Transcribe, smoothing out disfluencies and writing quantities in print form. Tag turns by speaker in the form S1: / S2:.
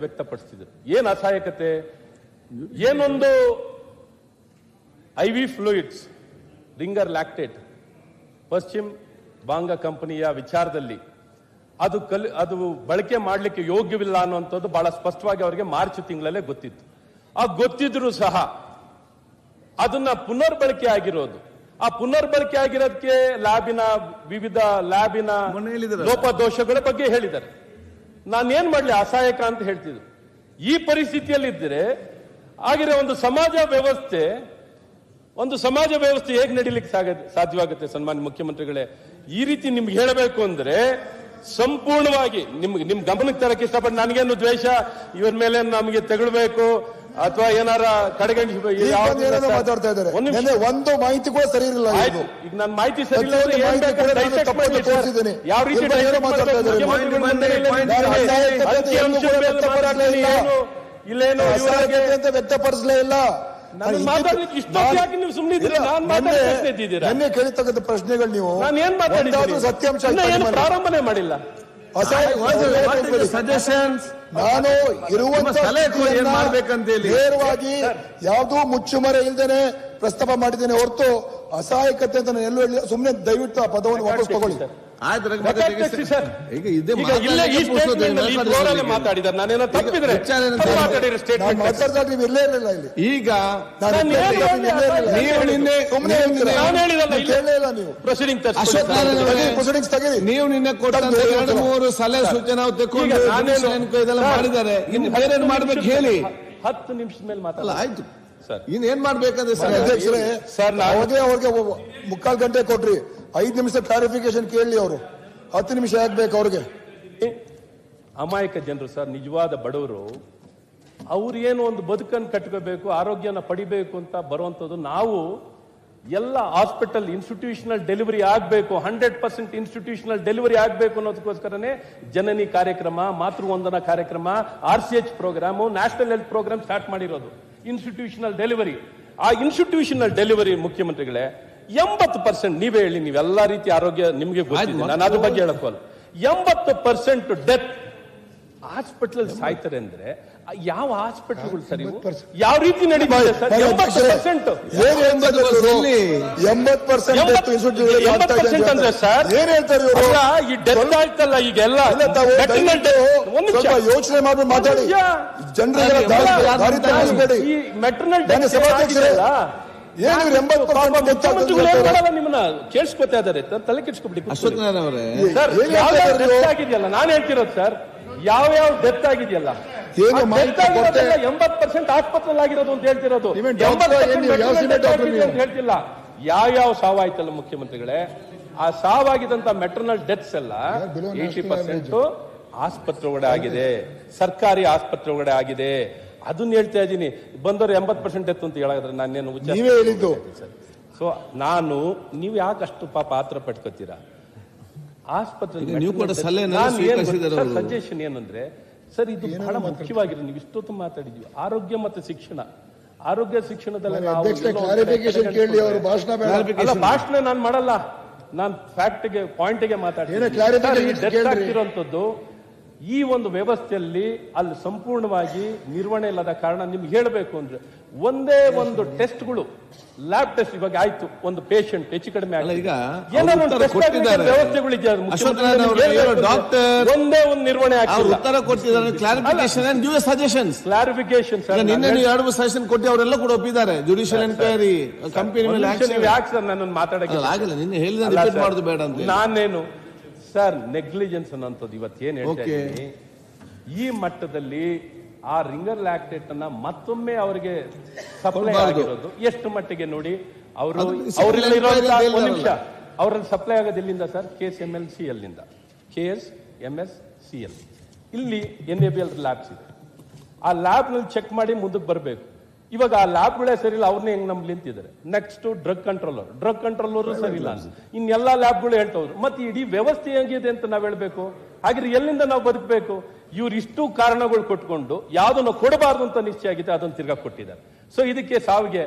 S1: ವ್ಯಕ್ತಪಡಿಸಿದ್ರು. ಏನ್ ಅಸಹಾಯಕತೆ, ಏನೊಂದು IV ಫ್ಲೂಯಿಡ್ಸ್ ರಿಂಗರ್ ಲ್ಯಾಕ್ಟೇಟ್ ಪಶ್ಚಿಮ ಬಾಂಗ ಕಂಪನಿಯ ವಿಚಾರದಲ್ಲಿ ಅದು ಬಳಕೆ ಮಾಡಲಿಕ್ಕೆ ಯೋಗ್ಯವಿಲ್ಲ ಅನ್ನುವಂಥದ್ದು ಬಹಳ ಸ್ಪಷ್ಟವಾಗಿ ಅವರಿಗೆ ಮಾರ್ಚ್ ತಿಂಗಳಲ್ಲೇ ಗೊತ್ತಿತ್ತು. ಆ ಗೊತ್ತಿದ್ರು ಸಹ ಅದನ್ನ ಪುನರ್ಬಳಕೆ ಆಗಿರೋದು, ಆ ಪುನರ್ಬಳಕೆ ಆಗಿರೋದಕ್ಕೆ ವಿವಿಧ ಲ್ಯಾಬಿನ ಲೋಪದೋಷಗಳ ಬಗ್ಗೆ ಹೇಳಿದ್ದಾರೆ. ನಾನೇನ್ ಮಾಡ್ಲಿ, ಅಸಹಾಯಕ ಅಂತ ಹೇಳ್ತಿದ್ರು. ಈ ಪರಿಸ್ಥಿತಿಯಲ್ಲಿದ್ದರೆ ಆಗಿರೋ ಒಂದು ಸಮಾಜ ವ್ಯವಸ್ಥೆ ಹೇಗೆ ನಡೀಲಿಕ್ಕೆ ಸಾಧ್ಯವಾಗುತ್ತೆ? ಸನ್ಮಾನ್ಯ ಮುಖ್ಯಮಂತ್ರಿಗಳೇ, ಈ ರೀತಿ ನಿಮ್ಗೆ ಹೇಳಬೇಕು ಅಂದ್ರೆ ಸಂಪೂರ್ಣವಾಗಿ ನಿಮ್ ಗಮನಕ್ಕೆ ತರಕ್ಕೆ ಇಷ್ಟಪಟ್ಟು, ನನಗೇನು ದ್ವೇಷ ಇವರ ಮೇಲೆ ನಮಗೆ ತೆಗಳ್ಬೇಕು ಅಥವಾ ಏನಾರ ಕಡೆಗಣಿಸಿ
S2: ಮಾತಾಡ್ತಾ ಇದ್ದಾರೆ. ಒಂದು ಮಾಹಿತಿ ಕೂಡ ಸರಿ ಇರಲಿಲ್ಲ.
S1: ಈಗ ನನ್ನ ಮಾಹಿತಿ ಸರಿ ಇಲ್ಲ, ಯಾವ ರೀತಿ ಇಲ್ಲೇನು
S2: ವ್ಯಕ್ತಪಡಿಸಲೇ ಇಲ್ಲ.
S1: ನೀವು ಸುಮ್ಮನೆ
S2: ಕೇಳಿರ್ತಕ್ಕಂಥ ಪ್ರಶ್ನೆಗಳು ನೀವು
S1: ನಾನು ಏನ್ ಮಾತಾಡಿದ್ದೀನಿ,
S2: ಸತ್ಯಾಂಶ
S1: ಪ್ರಾರಂಭನೆ ಮಾಡಿಲ್ಲ.
S2: ನಾನು ನೇರವಾಗಿ ಯಾವುದೂ ಮುಚ್ಚುಮರೆ ಇಲ್ದೇನೆ ಪ್ರಸ್ತಾಪ ಮಾಡಿದ್ದೇನೆ ಹೊರತು ಅಸಹಾಯಕತೆ ಅಂತ ನಾನು ಎಲ್ಲೂ ಹೇಳಿಲ್ಲ. ಸುಮ್ಮನೆ ದಯವಿಟ್ಟು ಆ ಪದವನ್ನು ವಾಪಸ್ ತಗೊಳ್ಳಿ.
S1: ಮಾತಾಡಿದ್ದಾರೆ, ನಾನೇನೋ ತಪ್ಪಿದ್ರೆ
S2: ಮಾತಾಡ್ದಾಗ ನೀವು ಇಲ್ಲೇ ಇರಲಿಲ್ಲ ಇಲ್ಲಿ.
S3: ಈಗ ನೀವು ನಿನ್ನೆ ಕೊಟ್ಟಂತ 2-3 ಸಲಹೆ ಸೂಚನೆ ಇದೆಲ್ಲ ಮಾಡಿದ್ದಾರೆ. ಇನ್ನು ಬೇರೆ ಮಾಡ್ಬೇಕು ಹೇಳಿ.
S1: 10 ನಿಮಿಷದ ಮೇಲೆ ಮಾತಾಡಲ್ಲ.
S3: ಆಯ್ತು ಸರ್, ಇನ್ನೇನ್ ಮಾಡ್ಬೇಕಂದ್ರೆ
S2: ಸರ್ ಅಧ್ಯಕ್ಷರೇ, ಅವ್ರಿಗೆ 3/4 ಗಂಟೆ ಕೊಟ್ರಿ, 5 ನಿಮಿಷ ಕ್ಲಾರಿಫಿಕೇಶನ್ ಕೇಳಲಿ. ಅವರು 10 ನಿಮಿಷ ಆಗ್ಬೇಕು ಅವ್ರಿಗೆ.
S1: ಅಮಾಯಕ ಜನರು ಸರ್, ನಿಜವಾದ ಬಡವರು, ಅವ್ರು ಏನು ಒಂದು ಬದುಕನ್ನು ಕಟ್ಕೋಬೇಕು, ಆರೋಗ್ಯನ ಪಡಿಬೇಕು ಅಂತ ಬರುವಂತದ್ದು. ನಾವು ಎಲ್ಲ ಹಾಸ್ಪಿಟಲ್ ಇನ್ಸ್ಟಿಟ್ಯೂಷನಲ್ ಡೆಲಿವರಿ ಆಗಬೇಕು, 100% ಇನ್ಸ್ಟಿಟ್ಯೂಷನಲ್ ಡೆಲಿವರಿ ಆಗಬೇಕು ಅನ್ನೋದಕ್ಕೋಸ್ಕರನೇ ಜನನಿ ಕಾರ್ಯಕ್ರಮ, ಮಾತೃವಂದನಾ ಕಾರ್ಯಕ್ರಮ, RCH program, national health program start ಮಾಡಿರೋದು. ಇನ್ಸ್ಟಿಟ್ಯೂಷನಲ್ ಡೆಲಿವರಿ, ಆ ಇನ್ಸ್ಟಿಟ್ಯೂಷನಲ್ ಡೆಲಿವರಿ ಮುಖ್ಯಮಂತ್ರಿಗಳೇ 80%, ನೀವೇ ಹೇಳಿ, ನೀವೆಲ್ಲಾ ರೀತಿ ಆರೋಗ್ಯ ನಿಮ್ಗೆ ಗೊತ್ತಿದೆ, ನಾನು ಅದ್ರ ಬಗ್ಗೆ ಹೇಳಕ್ಕಲ್ಲ. 80% ಡೆತ್ ಹಾಸ್ಪಿಟಲ್ ಸಾಯ್ತಾರೆ ಅಂದ್ರೆ ಯಾವ ಹಾಸ್ಪಿಟಲ್ಗಳು ಸರ್ ಇವು? ಯಾವ ರೀತಿ ನಡೀತಿದೆ ಸರ್? 80% ಅಂದ್ರೆ ಸರ್
S2: ಏನ್ ಹೇಳ್ತಾರೆ
S1: ಈ ಡೆತ್ ಆಯ್ತಲ್ಲ ಈಗೆಲ್ಲ,
S2: ಯೋಚನೆ ಮಾಡಿ ಮಾತಾಡಿ. ಜನರಿಗೆ
S1: ಈ ಮೆಟರ್ನಲ್ ಡೆತ್ ನಿಮ್ಮನ್ನ ಕೇಳಿಸ್ಕೊತಾ ಇದಾರೆ, ತಲೆ ಕೆಡ್ಸ್ಕೊಬಿಡಿ. ಆಗಿದೆಯಲ್ಲ, ನಾನು ಹೇಳ್ತಿರೋದು ಸರ್, ಯಾವ ಡೆತ್ ಆಗಿದೆಯಲ್ಲ 80% ಆಸ್ಪತ್ರೆ ಆಗಿರೋದು ಅಂತ ಹೇಳ್ತಿರೋದು, ಹೇಳ್ತಿಲ್ಲ. ಯಾವ ಸಾವಾಯ್ತಲ್ಲ ಮುಖ್ಯಮಂತ್ರಿಗಳೇ, ಆ ಸಾವಾಗಿದಂತ ಮೆಟರ್ನಲ್ ಡೆತ್ಸ್ ಎಲ್ಲ 80% ಆಸ್ಪತ್ರೆ ಒಳಗಡೆ ಆಗಿದೆ, ಸರ್ಕಾರಿ ಆಸ್ಪತ್ರೆ ಒಳಗಡೆ ಆಗಿದೆ. ಅದನ್ನ ಹೇಳ್ತಾ ಇದ್ದೀನಿ. ಬಂದವರು 80% ಡೆತ್ ಅಂತ ಹೇಳಿದ್ರೆ ನಾನೇನು
S2: ನೀವೇ ಹೇಳಿದ್ದು.
S1: ಸೊ ನೀವು ಯಾಕಷ್ಟು ಪಾಪ ಆತರ ಪಟ್ಕೋತೀರಾ? ಆಸ್ಪತ್ರೆ ಸಜೆಷನ್ ಏನಂದ್ರೆ ಸರ್, ಇದು ಬಹಳ ಮುಖ್ಯವಾಗಿರೋ, ನೀವು ಇಷ್ಟೊತ್ತು ಮಾತಾಡಿದ್ವಿ ಆರೋಗ್ಯ ಮತ್ತು ಶಿಕ್ಷಣ. ಆರೋಗ್ಯ ಶಿಕ್ಷಣದಲ್ಲಿ ಭಾಷಣ ನಾನು ಮಾಡಲ್ಲ, ನಾನು ಫ್ಯಾಕ್ಟ್ಗೆ ಪಾಯಿಂಟ್ಗೆ ಮಾತಾಡ್ತಿರೋಂಥದ್ದು. ಈ ಒಂದು ವ್ಯವಸ್ಥೆಯಲ್ಲಿ ಅಲ್ಲಿ ಸಂಪೂರ್ಣವಾಗಿ ನಿರ್ವಹಣೆ ಇಲ್ಲದ ಕಾರಣ ನಿಮ್ಗೆ ಹೇಳಬೇಕು ಅಂದ್ರೆ ಒಂದೇ ಒಂದು ಟೆಸ್ಟ್ಗಳು, ಲ್ಯಾಬ್ ಟೆಸ್ಟ್ ಇವಾಗ ಆಯ್ತು, ಒಂದು ಪೇಷಂಟ್ ಹೆಚ್ಚು ಕಡಿಮೆ ಒಂದೇ ಒಂದು ನಿರ್ವಹಣೆ
S3: ಉತ್ತರ ಕೊಟ್ಟಿದ್ದಾರೆ.
S1: ಕ್ಲಾರಿಫಿಕೇಶನ್
S3: ನಿನ್ನೆ 2 ಸಜೆಷನ್ ಕೊಟ್ಟು ಅವರೆಲ್ಲ ಕೂಡ ಒಪ್ಪಿದ್ದಾರೆ. ಜುಡಿಷಿಯಲ್ ಎನ್ಕ್ವೈರಿ ಕಂಪನಿ ಮೇಲೆ
S1: ಯಾಕೆ ಸರ್ ನನ್ನನ್ನು ಮಾತಾಡಕ್ಕೆ
S3: ಆಗಿಲ್ಲ? ನಿನ್ನೆ ಹೇಳಿದ ಮಾಡುದು ಬೇಡ ಅಂತ
S1: ನಾನೇನು ಸರ್, ನೆಗ್ಲಿಜೆನ್ಸ್ ಅನ್ನೋಂಥದ್ದು ಇವತ್ತೇನು ಹೇಳ್ತೀನಿ, ಈ ಮಟ್ಟದಲ್ಲಿ ಆ ರಿಂಗರ್ ಲ್ಯಾಕ್ಟೇಟ್ ಅನ್ನ ಮತ್ತೊಮ್ಮೆ ಅವರಿಗೆ ಸಪ್ಲೈ ಆಗಿರೋದು ಎಷ್ಟು ಮಟ್ಟಿಗೆ ನೋಡಿ. ಅವರಲ್ಲಿ ಸಪ್ಲೈ ಆಗೋದು ಎಲ್ಲಿಂದ ಸರ್? KSMLCL ನಿಂದ, KSMSCL. ಇಲ್ಲಿ NABL ಲ್ಯಾಬ್ಸ್ ಇದೆ. ಆ ಲ್ಯಾಬ್ ನಲ್ಲಿ ಚೆಕ್ ಮಾಡಿ ಮುಂದಕ್ಕೆ ಬರಬೇಕು. ಇವಾಗ ಆ ಲ್ಯಾಬ್ಗಳೇ ಸರಿ ಇಲ್ಲ, ಅವ್ರನ್ನೇ ಹೆಂಗ್ ನಮ್ಗೆ ನಿಂತಿದ್ದಾರೆ. ನೆಕ್ಸ್ಟ್ ಡ್ರಗ್ ಕಂಟ್ರೋಲರ್ ಸರಿ ಇಲ್ಲ, ಇನ್ನೆಲ್ಲಾ ಲ್ಯಾಬ್ಗಳು ಹೇಳ್ತವ್ರು. ಮತ್ತೆ ಇಡೀ ವ್ಯವಸ್ಥೆ ಹೆಂಗಿದೆ ಅಂತ ನಾವ್ ಹೇಳ್ಬೇಕು. ಹಾಗಿದ್ರೆ ಎಲ್ಲಿಂದ ನಾವು ಬದುಕಬೇಕು? ಇವ್ರು ಇಷ್ಟು ಕಾರಣಗಳು ಕೊಟ್ಕೊಂಡು ಯಾವ್ದನ್ನು ಕೊಡಬಾರ್ದು ಅಂತ ನಿಶ್ಚಯ ಆಗಿದೆ, ಅದನ್ನು ತಿರ್ಗಾ ಕೊಟ್ಟಿದ್ದಾರೆ. ಸೊ ಇದಕ್ಕೆ ಸಾವಿಗೆ